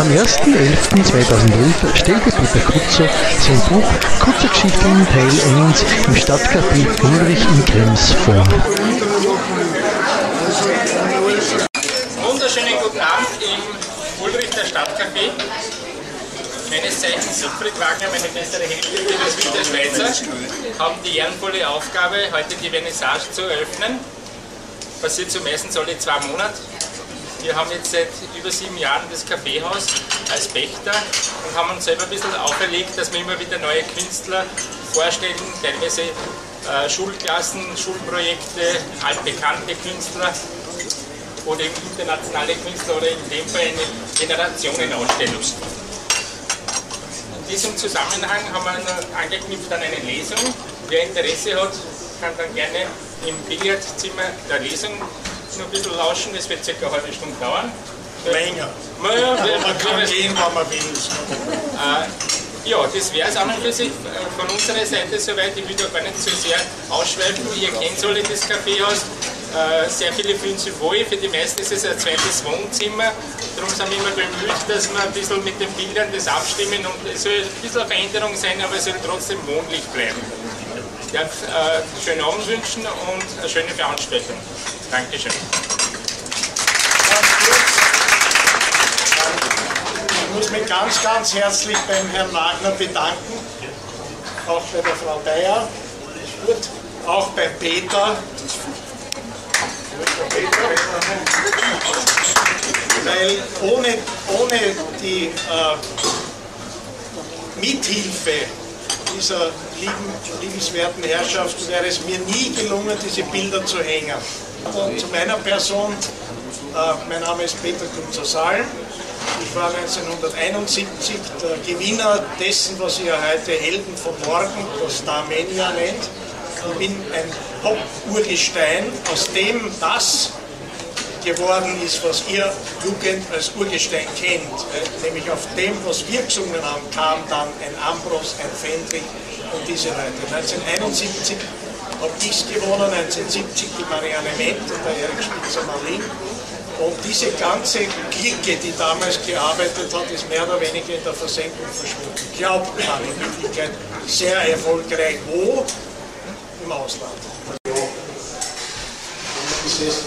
Am 1.11.2011 stellte Peter Kutzer sein Buch Kutzergeschichten Teil 1 im Stadtcafé Ulrich in Krems vor. Wunderschönen guten Abend im Ulrich der Stadtcafé. Meines Zeichens Siegfried Wagner, meine bessere Hälfte für das Wild der Schweizer, haben die ehrenvolle Aufgabe, heute die Vernissage zu eröffnen. Passiert so meistens alle 2 Monate. Wir haben jetzt seit über 7 Jahren das Kaffeehaus als Pächter und haben uns selber ein bisschen auferlegt, dass wir immer wieder neue Künstler vorstellen, teilweise Schulklassen, Schulprojekte, altbekannte Künstler oder eben internationale Künstler oder in dem Fall eine Generationenausstellung. In diesem Zusammenhang haben wir angeknüpft an eine Lesung. Wer Interesse hat, kann dann gerne im Billardzimmer der Lesung noch ein bisschen lauschen. Das wird circa eine halbe Stunde dauern. Länger. Naja, man kann gehen, wann man will. Ja, das wäre es an und für sich von unserer Seite soweit. Ich will da gar nicht so sehr ausschweifen. Ihr kennt alle das Kaffeehaus. Sehr viele fühlen sich wohl. Für die meisten ist es ein zweites Wohnzimmer. Darum sind wir immer bemüht, dass wir ein bisschen mit den Bildern das abstimmen. Und es soll ein bisschen eine Veränderung sein, aber es soll trotzdem wohnlich bleiben. Ich darf einen schönen Abend wünschen und eine schöne Veranstaltung. Dankeschön. Ich muss mich ganz, ganz herzlich beim Herrn Wagner bedanken, auch bei der Frau Beyer, auch beim Peter. Weil ohne die Mithilfe dieser liebenswerten Herrschaft wäre es mir nie gelungen, diese Bilder zu hängen. Und zu meiner Person, mein Name ist Peter Kutzer-Salm. Ich war 1971 der Gewinner dessen, was ihr heute Helden von morgen, das Starmania nennt. Ich bin ein Pop-Urgestein, aus dem das geworden ist, was ihr Jugend als Urgestein kennt. Nämlich auf dem, was wir gesungen haben, kam dann ein Ambros, ein Fendrich und diese Leute. 1971 habe ich es gewonnen, 1970 die Marianne Ment und der Erik Spitzer-Marlin. Und diese ganze Clique, die damals gearbeitet hat, ist mehr oder weniger in der Versenkung verschwunden. Glaubt man in Wirklichkeit sehr erfolgreich. Wo? Im Ausland. Das ist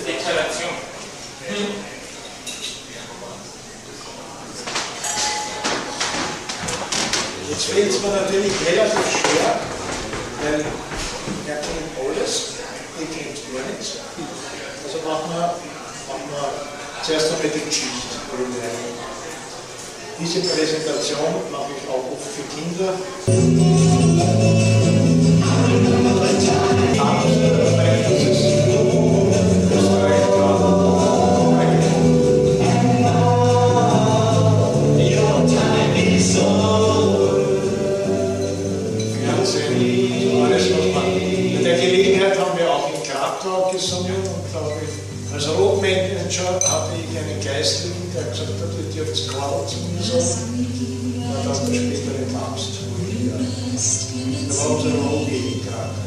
Deklaration. Jetzt fällt es mir natürlich relativ schwer, weil er kennt alles, ich kennt gar nichts. Also machen wir zuerst einmal die Geschichte. Diese Präsentation mache ich auch oft für Kinder. Bei der Gelegenheit haben wir auch in Krakau gesungen und glaube ich, als Roadmanager hatte ich einen Geistlichen, der gesagt hat, ihr dürft Chor zu mir sagen, war dann der spätere Papst. Da war unser Rogi in Krakau.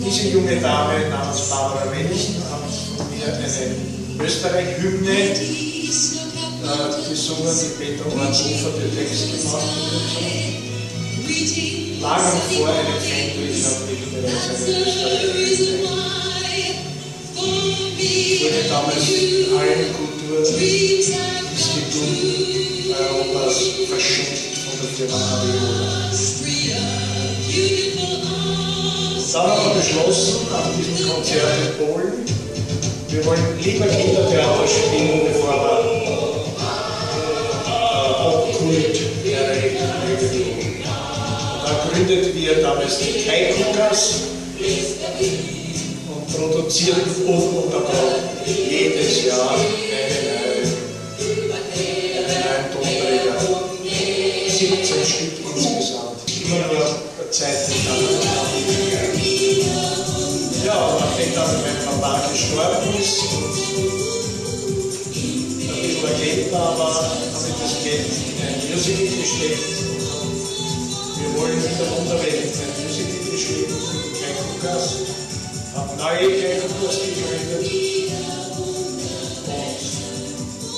Diese junge Dame namens Barbara Wennichen hat mir eine Österreich-Hymne gesungen, die Peter Orthofer den Text gemacht hat. Lange vor einem Fendrich habe ich bereits eine Österreich-Hymne. Wurde damals allen Kulturinstituten Europas verschenkt von der Firma Aviola. Dann haben wir beschlossen, nach diesem Konzert in Polen, wir wollen lieber Kindertheater spielen, bevor wir Popkult erregen. Da gründeten wir damals die Kaikikas und produzierten ununterbrochen jedes Jahr einen neuen Tonträger. 17 Stück insgesamt. Immer nur der Zeit ja, und nachdem dann mein Papa gestorben ist und ein bisschen Geld da war, habe ich das Geld in ein Musical gesteckt. Wir wollen wieder Unterwelt sein. Positive Schweden sind Kleinkukas, haben neue Kleinkukas gegründet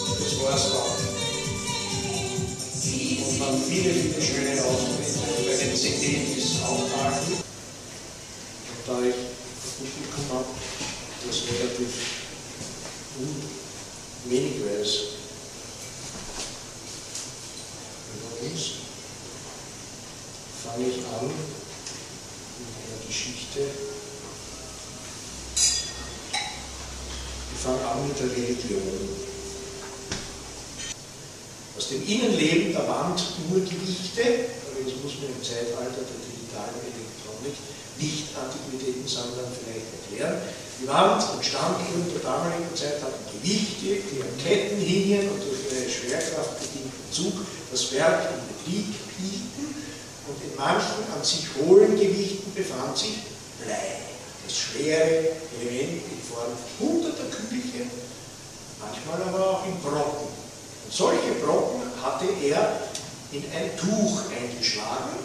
und das war's dann. Und haben viele, viele schöne Auftritte. Bei den CD ist es auch nachher. Und da ich ein Publikum habe, das relativ wenig weiß über uns, fange ich an mit einer Geschichte. Ich fange an mit der Religion. Aus dem Innenleben der Wandurgewichte, das muss man im Zeitalter der digitalen Elektronik, nicht Antiquitätensammlern vielleicht erklären. Die Wand entstand in der damaligen Zeit, hatten Gewichte, die an Ketten hingen und durch ihre schwerkraftbedingten Zug das Werk in Betrieb hielten. Und in manchen an sich hohlen Gewichten befand sich Blei, das schwere Element in Form hunderter Kügelchen, manchmal aber auch in Brocken. Und solche Brocken hatte er in ein Tuch eingeschlagen.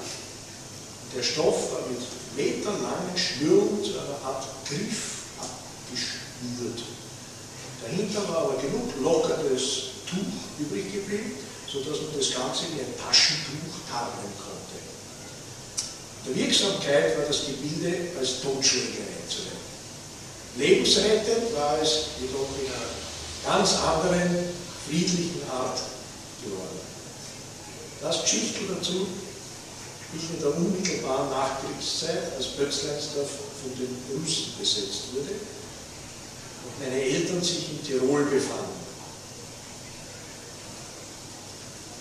Der Stoff war mit meterlangen Schnüren zu einer Art Griff abgeschnürt. Dahinter war aber genug lockeres Tuch übrig geblieben, sodass man das Ganze wie ein Taschentuch tarnen konnte. Der Wirksamkeit war das Gebilde als Totschlägerei zu nennen. Lebensrettend war es jedoch in einer ganz anderen, friedlichen Art geworden. Das Geschichtel dazu ist in der unmittelbaren Nachkriegszeit, als Bötzleinsdorf von den Russen besetzt wurde und meine Eltern sich in Tirol befanden.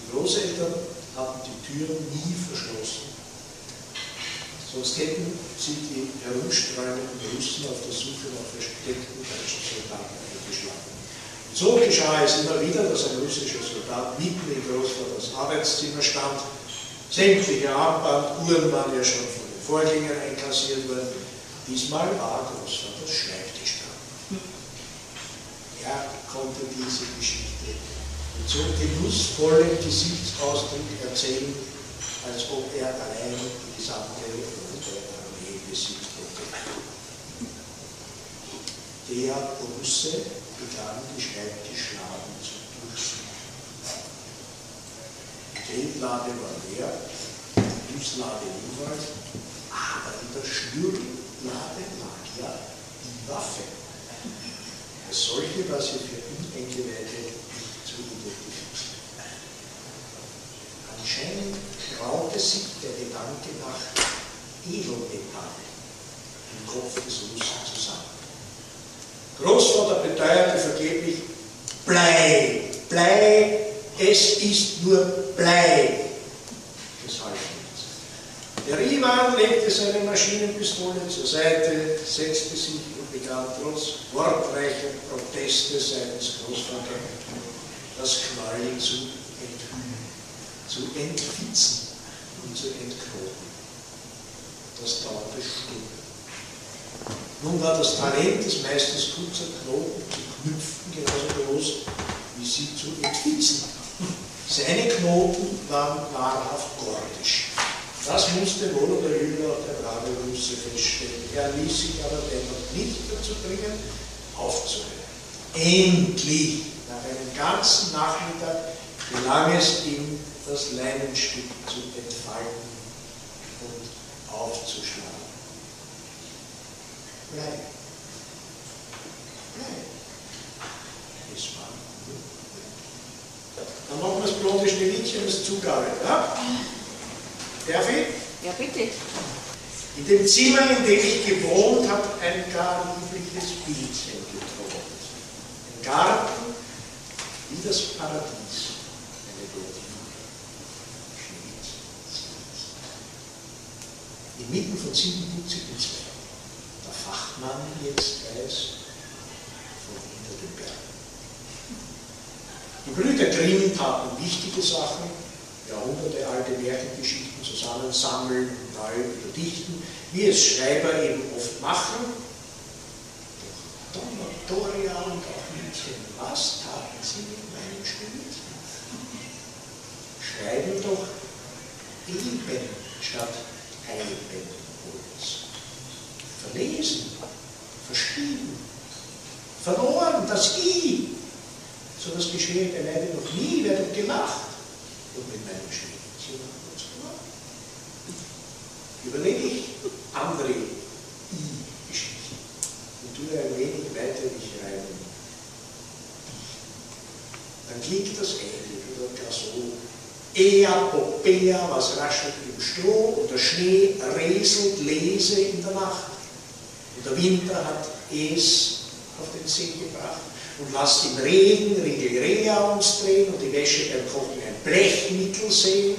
Die Großeltern hatten die Türen nie verschlossen, sonst hätten sie die herumstreunenden Russen auf der Suche nach versteckten deutschen Soldaten eingeschlagen. Und so geschah es immer wieder, dass ein russischer Soldat mitten im Großvaters Arbeitszimmer stand. Sämtliche Armbanduhren waren ja schon von den Vorgängern einkassiert worden. Diesmal war Großvaters Schreibtisch da. Er konnte diese Geschichte mit so genussvollem Gesichtsausdruck erzählen, als ob er allein die gesamte rote Armee besiegt hätte. Der Russe begann die Schreibtischladen zu durchsuchen. Die Geldlade war leer, die Fußlade ebenfalls, aber in der Schnürlade lag ja die Waffe. Als solche war sie für Uneingeweihte nicht zu identifizieren. Anscheinend braute sich der Gedanke nach Edelmetall im Kopf des Russen zusammen. Großvater beteuerte vergeblich, Blei, Blei, es ist nur Blei. Das half nichts. Der Iwan legte seine Maschinenpistole zur Seite, setzte sich und begann trotz wortreicher Proteste seines Großvaters das Knäuel zu enthüllen, zu entfitzen und zu entknoten. Das dauerte Stunden. Nun war das Talent des Meisters kurzer Knoten zu knüpfen genauso groß, wie sie zu entfitzen. Seine Knoten waren wahrhaft gordisch. Das musste wohl oder übel auch der brave Russe feststellen. Er ließ sich aber dennoch nicht dazu bringen, aufzuhören. Endlich, nach einem ganzen Nachmittag, gelang es ihm, das Leinenstück zu entfalten und aufzuschlagen. Blei. Blei. Es war nur Blei. Dann machen wir das blonde Schneewittchen als Zugabe. Ja? Darf ich? Ja, bitte. In dem Zimmer, in dem ich gewohnt habe, ein gar liebliches Bildchen getrocknet. Ein Garten wie das Paradies. Eine Blondine. Schneewittchen. Inmitten von 7 putzigen Zwergen. Der Fachmann jetzt weiß von hinter den Bergen. Die Brüder Grimm taten wichtige Sachen, jahrhundertealte Märchengeschichten zusammensammeln und neu überdichten, wie es Schreiber eben oft machen. Doch Donatoria und auch Mädchen, was taten sie mit meinen Schneewittchen? Schreiben doch eben statt Eichenholz. Verlesen, verschrieben, verloren, das I. So was geschehe beileibe noch nie, wer doch gelacht. Und mit meinem Schneewittchen hat uns gemacht. Überlege ich andere I-Geschichten und tue ein wenig weiter mich rein. Dann klingt das ähnlich oder gar so. Ea popea, was raschelt im Stroh, und der Schnee rieselt lese in der Nacht. Und der Winter hat es auf den See gebracht und lasst im Regen Rea uns drehen und die Wäsche beim Kochen ein Blechmittel sehen.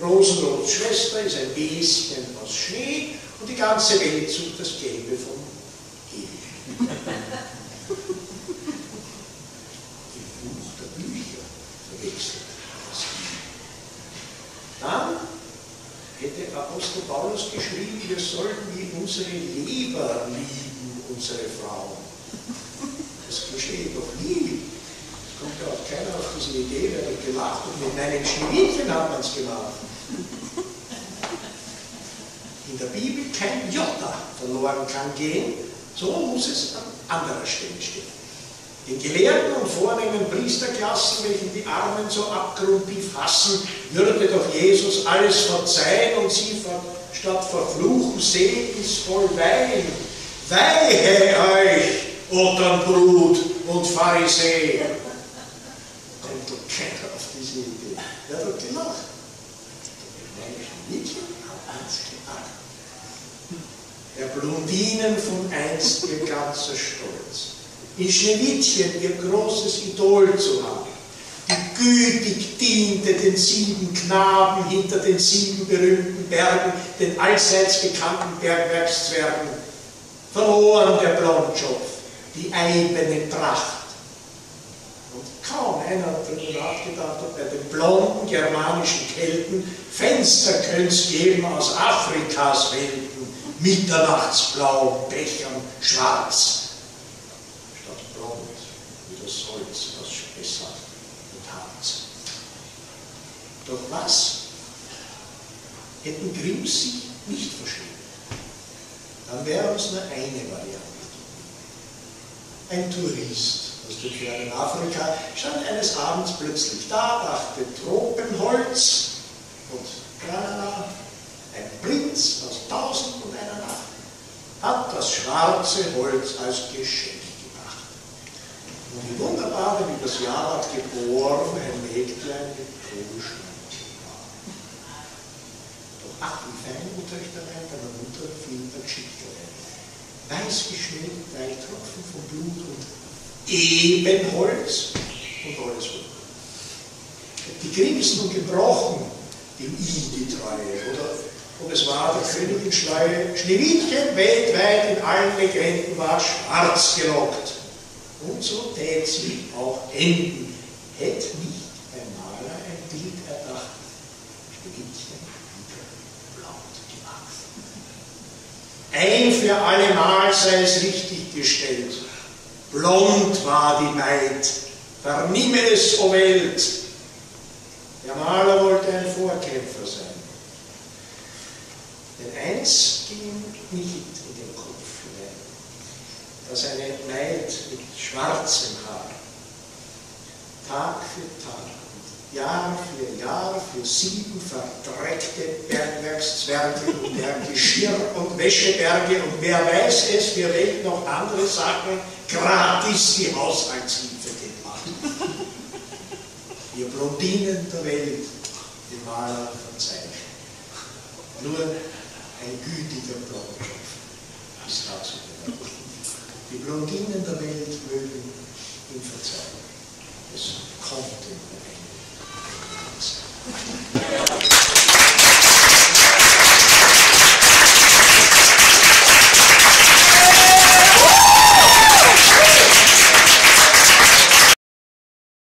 Rosenrots Schwester ist ein Häschen aus Schnee und die ganze Welt sucht das Gelbe vom Ewigen. Im Buch der Bücher verwechselt das. Dann hätte Apostel Paulus geschrieben, wir sollten wie unsere Leber lieben, unsere Frauen. Das geschieht doch nie. Es kommt ja auch keiner auf diese Idee, wer hat gelacht und mit meinem Schneewittchen hat man es gemacht. In der Bibel kein Jota verloren kann gehen, so muss es an anderer Stelle stehen. Den gelehrten und vornehmen Priesterklassen, welchen die Armen so abgrundtief hassen, würde doch Jesus alles verzeihen und sie statt verfluchen segensvoll weihen. Weihe euch, Oternbrut und Pharisäer! Kommt doch keiner auf diese Idee. Wer hat doch gelacht? Meine Schneewittchen hat uns gelacht. Der Blondinen von einst ihr ganzer Stolz. In Schneewittchen ihr großes Idol zu haben, die gütig diente den 7 Knaben hinter den 7 berühmten Bergen, den allseits bekannten Bergwerkszwergen. Verloren der Blondschopf, die eibene Pracht. Und kaum einer hat darüber nachgedacht, ob bei den blonden germanischen Kelten Fenster könnte geben aus Afrikas Welten, mitternachtsblau, Bechern, schwarz. Statt blond, wie das Holz aus Spessart und Harz. Doch was hätten Grimms sich nicht verschrieben? Dann wäre uns nur eine Variante. Ein Tourist aus dem fernen Afrika stand eines Abends plötzlich da, dachte Tropenholz und tralala, ein Prinz aus 1001 Nacht hat das schwarze Holz als Geschenk gebracht. Und wie wunderbar, wenn übers Jahr hat geboren, ein Mägdlein mit polischen war. Doch ach, wie fein Töchterlein deiner Mutter fiel der Geschichtlein. Weiß geschnitten, 3 Tropfen von Blut und Ebenholz und alles gut. Die Grimsen und gebrochen, dem I die Treue, oder ob es war der Königin Schleue, Schneewittchen weltweit in allen Legenden war schwarz gelockt. Und so tät sie auch enden, hätt nicht ein Maler ein Bild erdacht, Schneewittchen wieder blond gemacht. Ein für allemal sei es richtig gestellt, blond war die Maid, vernimme es, o Welt. Der Maler wollte ein Vorkämpfer sein. Denn eins ging ihm nicht in den Kopf hinein, dass eine Maid mit schwarzem Haar Tag für Tag, Jahr für Jahr für 7 verdreckte Bergwerkszwerge und der Geschirr- und Wäscheberge und wer weiß es, für welche noch andere Sachen gratis die Haushaltshilfe gemacht. Ihr Blondinen der Welt, die Maler verzeihen. Nur ein gütiger Blondschopf ist dazu bereit. Die Blondinen der Welt mögen ihm verzeihen. Es kommt in der Welt.